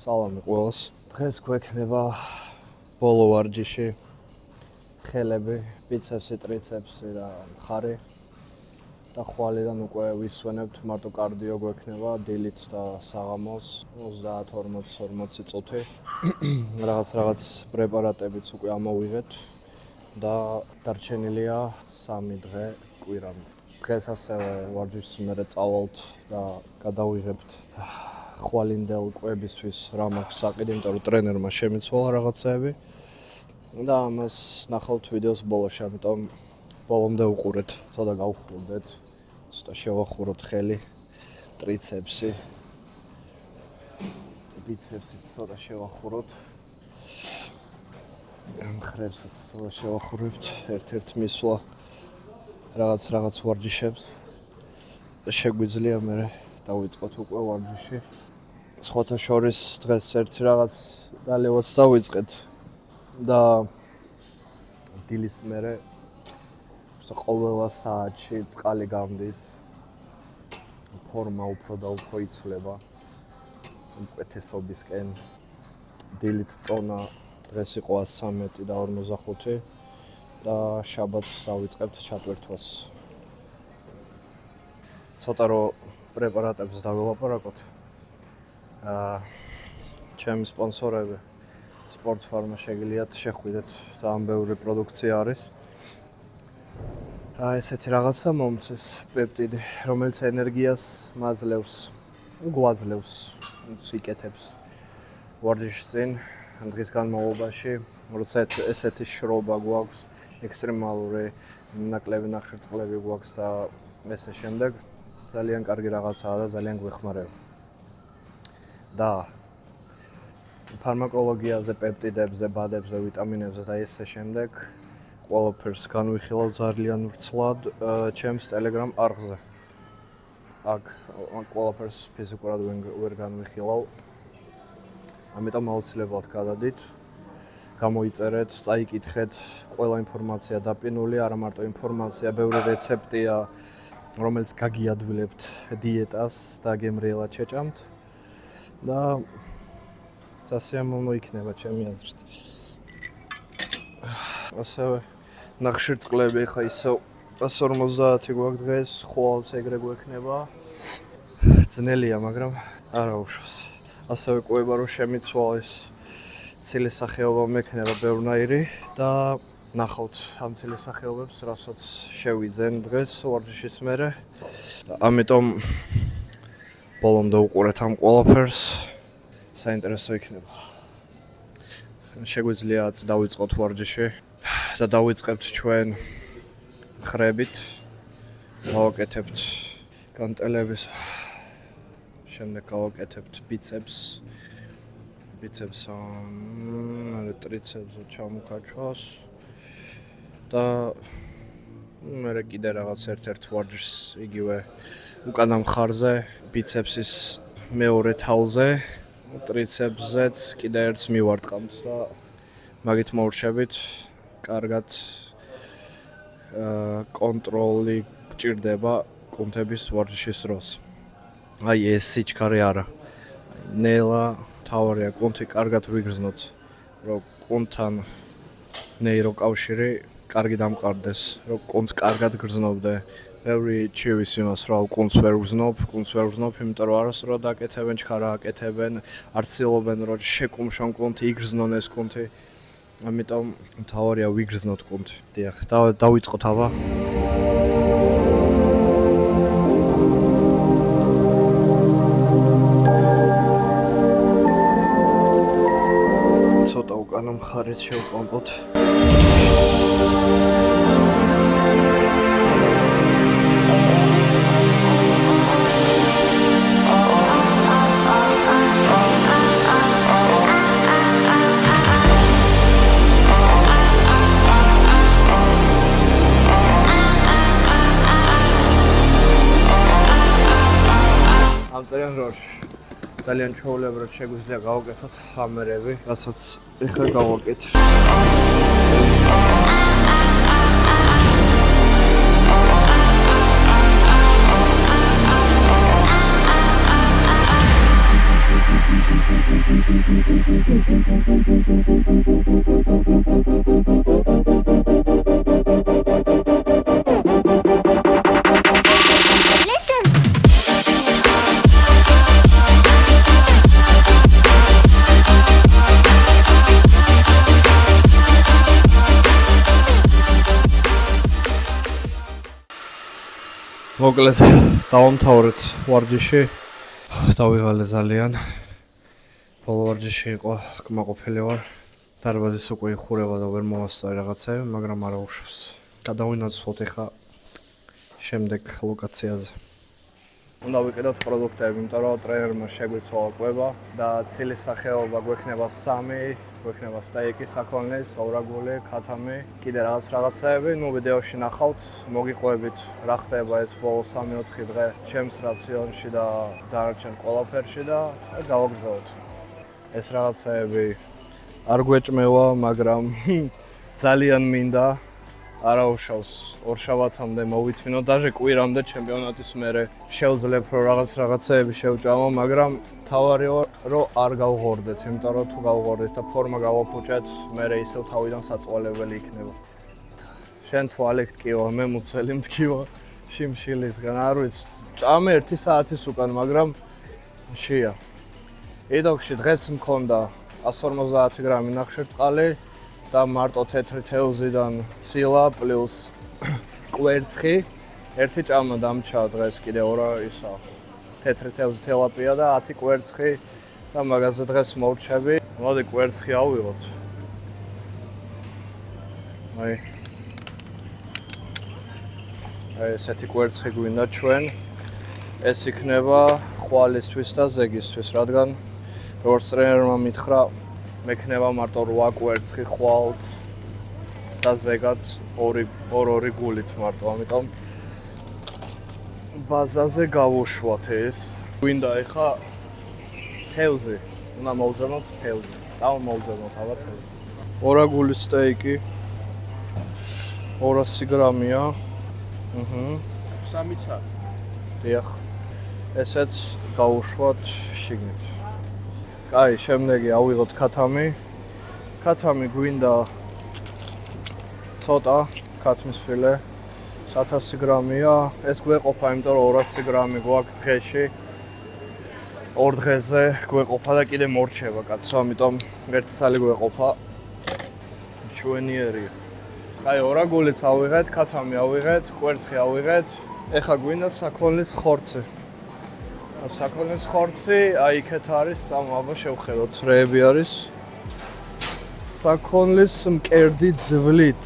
სალამი ყველას. დღეს გვექნება ბოლო ვარჯიში. ხელები, ბიცეპსი, ტრიცეპსი და მხარი. და ხვალიდან უკვე ვისვენებთ მარტო კარდიო გვექნება დილით და საღამოს 30-40 წუთი. რაღაც პრეპარატებიც უკვე ამოვიღეთ და დარჩენილია 3 დღე კვირამდე. დღეს ასევე ვარჯიშს მერე წავალთ და გადავიღებთ ხვალინდელ კვებისთვის რა მაქვს საკითხი, იმიტომ რომ ტრენერმა შემიცვალა რაღაცები და ამას ნახავთ ვიდეოს ბოლოში, ამიტომ ბოლომდე უყურეთ, ცოტა გავხურდეთ, ცოტა შევახუროთ ხელი, ტრიცეპსი, ბიცეპსიც ცოტა შევახუროთ. მხრებსაც ცოტა შევახურებთ, ერთ-ერთ მისვლა რაღაც ვარჯიშებს და შეგვიძლია მერე დავიწყოთ უკვე ვარჯიში. სხვათა შორის დღეს ერთი რაღაც დალევაც დავიწყეთ და დილის მერე ყოველ საათში წყალი გამდის. ფორმა უფრო და უფრო იცვლება უკეთესობისკენ. დილით წონა დღეს იყო 113 და 45 და შაბათს დავიწყებთ ჩატვირთვას. ცოტა რომ პრეპარატებს დაველაპარაკოთ. ჩემი სპონსორები სპორტ ფარმა შეგიძლიათ შეხვიდეთ, ძალიან ბევრი პროდუქცია არის. ესეთი რაღაცა მომწეს პეპტიდი, რომელიც ენერგიას მაძლევს, გვაძლევს, იკეთებს ვარჯიშის წინ დღის განმავლობაში, როცა ესეთი შრობა გვაქვს, ექსტრემალური ნაკლები ნახშირწყლები გვაქვს და ესე შემდეგ, ძალიან კარგი რაღაცაა და ძალიან გვეხმარება. და ფარმაკოლოგიაზე, პეპტიდებზე, ბადებზე, ვიტამინებზე და ესე შემდეგ ყველაფერს განვიხილავ ძალიან ვრცლად ჩემს Telegram არხზე. აქ ყველაფერს ფიზიკურად ვერ განვიხილავ. ამიტომ აუცილებლად გადადით, გამოიწერეთ, წაიკითხეთ, ყველა ინფორმაცია დაპირული, არა მარტო ინფორმაცია, ბევრი რეცეპტია, რომელიც გაგიადვილებთ დიეტას და გემრიელად შეჭამთ. და სასიამოვნო იქნება ჩემი აზრით. ასევე ნახშირწყლები ხა ისევ 150 გვაქვს დღეს, ხვალს ეგრე გვექნება. ძნელია, მაგრამ არა უშავს. ასევე ყვება რომ შემიცვალეს ცილისახეობა მექნება ბევრნაირი და ნახავთ ამ ცილისახეობებს, რასაც შევიძენ დღეს ვარჯიშის მერე. ამიტომ ბოლომდე უყურეთ ამ ყველაფერს, საინტერესო იქნება. შეგვიძლიათ დავიწყოთ ვარჯიში და დავიწყებთ ჩვენ მხრებით. გავაკეთებთ განტელების, შემდეგ გავაკეთებთ ბიცეპს, ტრიცეპსზე ჩამოქაჩვას და მერე კიდე რაღაც ერთ-ერთ ვარჯიშს იგივე უკანა მხარზე, ბიცეპსის მეორე თავზე, ტრიცეპსზეც კიდე ერთს მივარტყამთ და მაგით მოვრჩებით. კარგად კონტროლი გჭირდება კუნთების ვარჯიშის დროს. აი ეს სიჩქარე არა. ნელა თავარია კუნთი კარგად ვიგრძნოთ, რომ კუნთთან ნეიროკავშირი კარგი დამყარდეს, რომ კუნთს კარგად გრძნობდე. ბევრი ჩივის იმას რა კუნთს ვერ ვგრძნობ, იმიტომ რომ არასდროს აკეთებენ, ჩქარა აკეთებენ, არც ცდილობენ რომ შეკუმშონ კუნთი, იგრძნონ ეს კუნთი. ამიტომ თავარია ვიგრძნოთ კუნთი. დიახ, დავიწყოთ აბა. ცოტა უკანა მხარეს შევპომპოთ. ძალიან ჩვეულებრივ შეგვიძლია გავაკეთოთ ამერები, რასაც ეხლა გავაკეთებთ. მოკლედ დავამთავრეთ ვარჯიში. დავიღალე ძალიან. ბოლო ვარჯიში იყო, კმაყოფილი ვარ. დარბაზის უკვე იხურება და ვერ მომასწარი რაღაცები, მაგრამ არა უშავს. გადავინაცვლოთ ახლა შემდეგ ლოკაციაზე. უნდა ვიყიდოთ პროდუქტები, იმიტომ რომ ტრენერმა შეგვიცვალა კვება და ცილის სახეობა გვექნება 3, გვექნება სტეიკი, საქონლის, ორაგული, ქათამი, კიდე რაღაცები. ვიდეოში ნახავთ, მოგიყვებით რა ხდება ეს ბოლო 3-4 დღე ჩემს რაციონში და დანარჩენ ყველაფერში და გავაგრძელოთ. ეს რაღაცები არ გვეჭმევა, მაგრამ ძალიან მინდა. არა უშავს, ორშაბათამდე მოვითმინო, даже კვირამდე ჩემპიონატის მერე შევძლებ რომ რაღაცები შევჭამო, მაგრამ თავარია რომ არ გავღორდეთ, იმიტომ რომ თუ გავღორდეთ და ფორმა გავაფუჭეთ, მერე ისევ თავიდან საწვალებელი იქნება. შენ თვალი გტკივა, მე მუცელი მტკივა შიმშილისგან, არ ვიცი, ჭამე 1 საათის უკან, მაგრამ შია. ედოქში დღეს მქონდა 150 გრამი ნახშირწყალი და მარტო თეთრი თევზიდან ცილა პლუს კვერცხი. ერთი ჭამა დამჩა დღეს კიდე 2 ისა თეთრი თევზი თელაპია და 10 კვერცხი და მაგაზე დღეს მოვრჩები. მოდი კვერცხი ავიღოთ. აი ესეთი კვერცხი გვინდა ჩვენ. ეს იქნება ხვალისთვის და ზეგისთვის, რადგან როგორც ტრენერმა მითხრა, მექნება მარტო 8 კვერცხი ხვალთ და ზეგაც 2 გულით მარტო, ამიტომ ბაზაზე გავუშვათ ეს. გვინდა ეხა თევზი, უნდა მოვზემოთ თევზი. წამოვზემოთ აბა თევზი. 2 გულის სტეიკი 200 გრამია. 3-ცა. დიახ. ესეც გავუშვათ შიგნით. კაი, შემდეგი ავიღოთ ქათამი. ქათამი გვინდა ცოტა, ქათმის ფილე 1000 გრამია. ეს გვეყოფა, იმიტომ რომ 200 გრამი გვაქვს დღეში. 2 დღეზე გვეყოფა და კიდე მორჩება კაცო, ამიტომ ერთი წალი გვეყოფა. ჩვენიერია. კაი, ორაგულიც ავიღეთ, ქათამი ავიღეთ, კვერცხი ავიღეთ. ეხა გვინდა საქონლის ხორცი. საქონლის ხორცი, აი იქეთ არის, აბა შევხედოთ, რეები არის. საქონლის მკერდი ძვლით.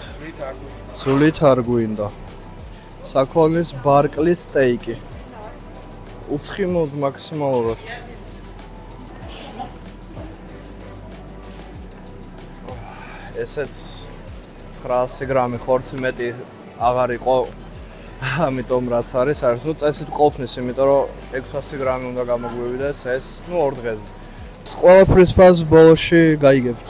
ძვლით არ გვინდა. საქონლის ბარკლის სტეიკი. უცხიმოდ მაქსიმალურად. ესეც 900 გრამი ხორცი მეტი აღარ იყო. ამიტომ რაც არის, ნუ წესით ყოფნის, იმიტომ რომ 600 გრამი უნდა გამოგვივიდეს ეს, 2 დღეზე. ყველაფრის ფაზს ბოლოში გაიგებთ.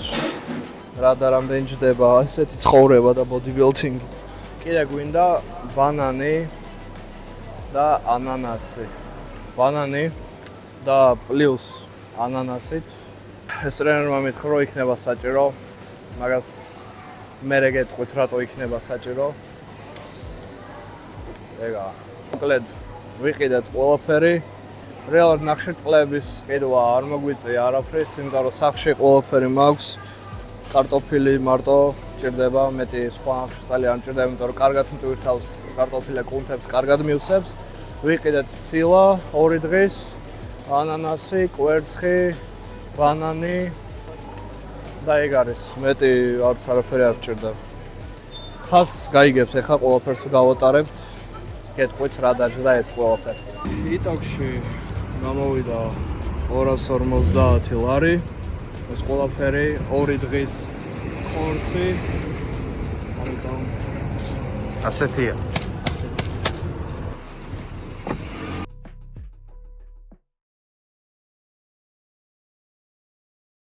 რა და რამდენი ჯდება ესეთი ცხოვრება და ბოდიბილდინგი. კიდე გვინდა ბანანი და ანანასი. ბანანი და პლუს ანანასით. ეს ტრენერმა მითხრა რომ იქნება საჭირო, მაგას მერე გეტყვით რატო იქნება საჭირო. ეგა. მოკლედ ვიყიდეთ ყველაფერი. რეალურად ნახშირწყლების ყიდვა არ მოგვიწია არაფრის, იმიტომ რომ სახში ყველაფერი მაქვს. კარტოფილი მარტო ჭირდება, მეტი სხვა ნახშირწყალი არ მჭირდება, იმიტომ რომ კარგად მტვირთავს კარტოფილე კუნთებს, კარგად მივსებს. ვიყიდეთ ცილა 2 დღის, ანანასი, კვერცხი, ბანანი და ეგ არის. მეტი არც არაფერი არ მჭირდება. ხას გაიგებთ, ეხლა ყველაფერს გავატარებთ. გეტყვით რა დაჯდა ეს ყველაფერი. TikTok-ში გამოვიდა 250 ლარი. ეს ყველაფერი 2 დღის ხორცი. ამიტომ ასეთია.